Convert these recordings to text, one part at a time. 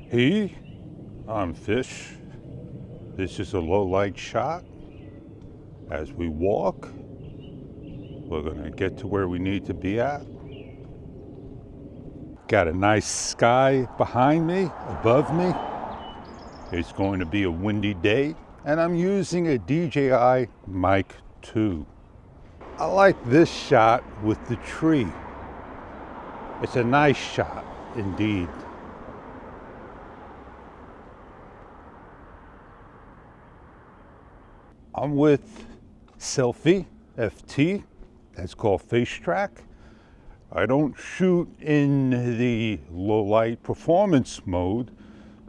Hey, I'm Fish. This is a low light shot. As we walk, we're gonna get to where we need to be at. Got a nice sky behind me, above me. It's going to be a windy day, and I'm using a DJI Mic 2. I like this shot with the tree. It's a nice shot, indeed. I'm with Selfie FT, that's called Face Track. I don't shoot in the low light performance mode,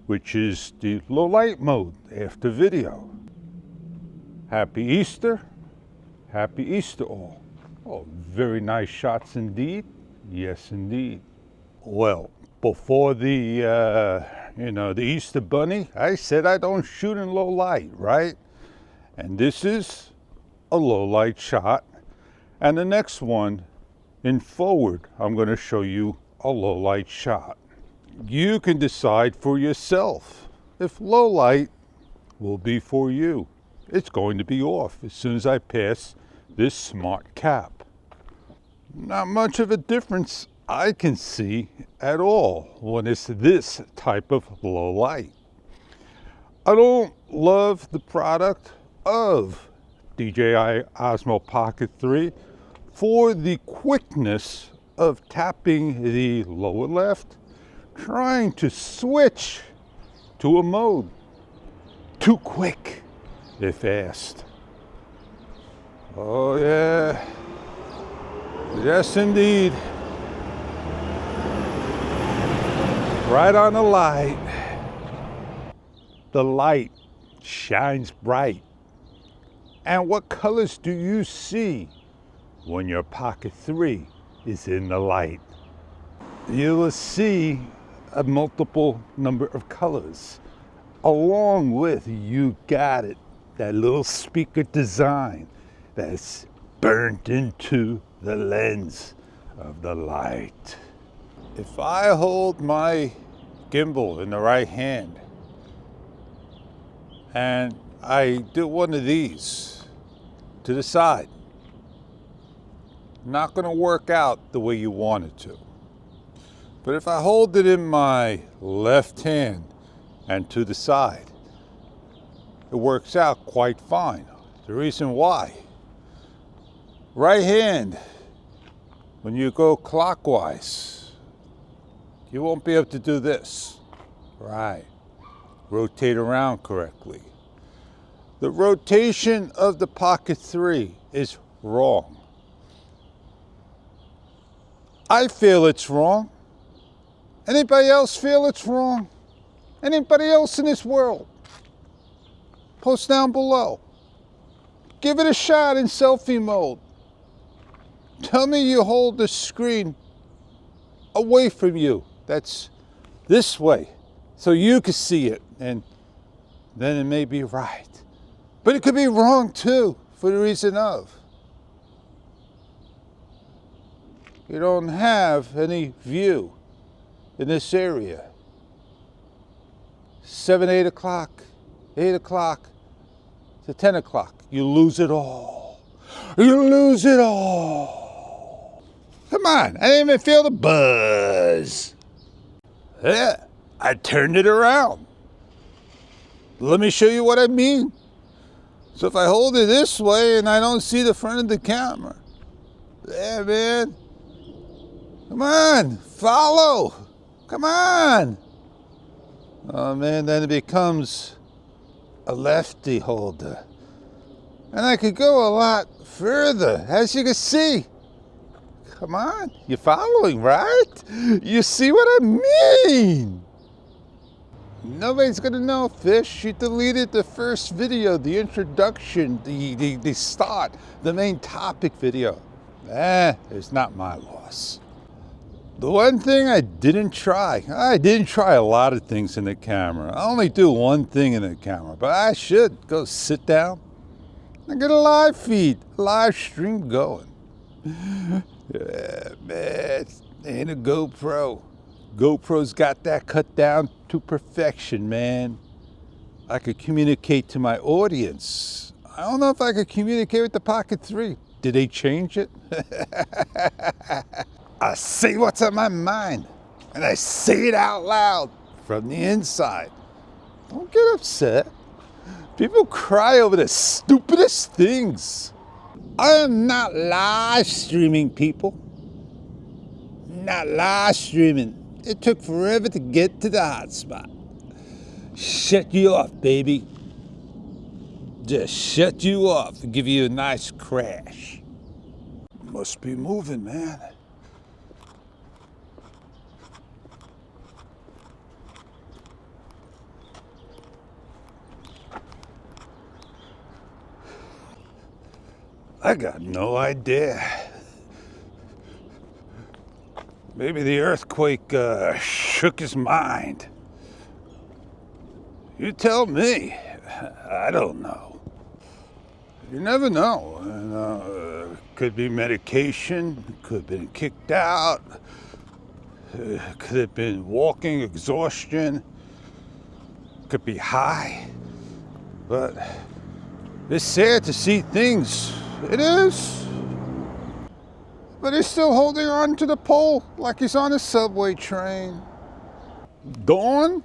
which is the low light mode after video. Happy Easter. Happy Easter all. Oh, very nice shots indeed. Yes, indeed. Well, before the Easter Bunny, I said I don't shoot in low light, right? And this is a low light shot. And the next one, in forward, I'm going to show you a low light shot. You can decide for yourself if low light will be for you. It's going to be off as soon as I pass this smart cap. Not much of a difference I can see at all when it's this type of low light. I don't love the product of DJI Osmo Pocket 3 for the quickness of tapping the lower left, trying to switch to a mode. Too quick, if asked. Oh yeah, yes indeed. Right on the light. The light shines bright. And what colors do you see when your Pocket 3 is in the light? You will see a multiple number of colors, along with, you got it, that little speaker design that's burnt into the lens of the light. If I hold my gimbal in the right hand and I do one of these to the side, not going to work out the way you want it to. But if I hold it in my left hand and to the side, it works out quite fine. The reason why: right hand, when you go clockwise, you won't be able to do this. Right. Rotate around correctly. The rotation of the Pocket 3 is wrong. I feel it's wrong. Anybody else feel it's wrong? Anybody else in this world? Post down below. Give it a shot in selfie mode. Tell me you hold the screen away from you. That's this way, so you can see it, and then it may be right. But it could be wrong too, for the reason of you don't have any view in this area. 7, 8 o'clock, 8 o'clock to 10 o'clock, you lose it all. You lose it all. Come on, I didn't even feel the buzz. Yeah, I turned it around. Let me show you what I mean. So if I hold it this way and I don't see the front of the camera, yeah, man. Come on, follow. Come on. Oh man, then it becomes a lefty holder. And I could go a lot further, as you can see. Come on, you're following, right? You see what I mean? Nobody's gonna know, Fish. You deleted the first video, the introduction, the start, the main topic video. It's not my loss. The one thing I didn't try a lot of things in the camera. I only do one thing in the camera, but I should go sit down and get a live feed, live stream going. Yeah, man, ain't a GoPro. GoPro's got that cut down to perfection, man. I could communicate to my audience. I don't know if I could communicate with the Pocket 3. Did they change it? I say what's on my mind, and I say it out loud from the inside. Don't get upset. People cry over the stupidest things. I am not live streaming, people. Not live streaming. It took forever to get to the hotspot. Shut you off, baby. Just shut you off and give you a nice crash. Must be moving, man. I got no idea. Maybe the earthquake shook his mind. You tell me. I don't know. You never know. Could be medication, could have been kicked out, could have been walking exhaustion, could be high. But it's sad to see things. It is. But he's still holding on to the pole like he's on a subway train. Dawn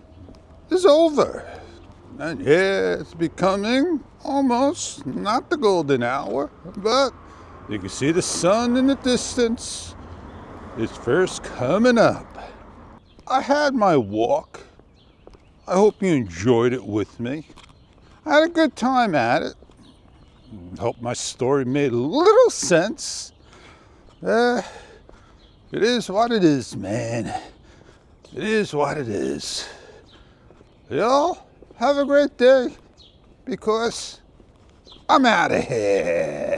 is over. And yeah, it's becoming almost not the golden hour, but you can see the sun in the distance. It's first coming up. I had my walk. I hope you enjoyed it with me. I had a good time at it. Hope my story made a little sense. It is what it is, man. It is what it is. Y'all have a great day, because I'm out of here.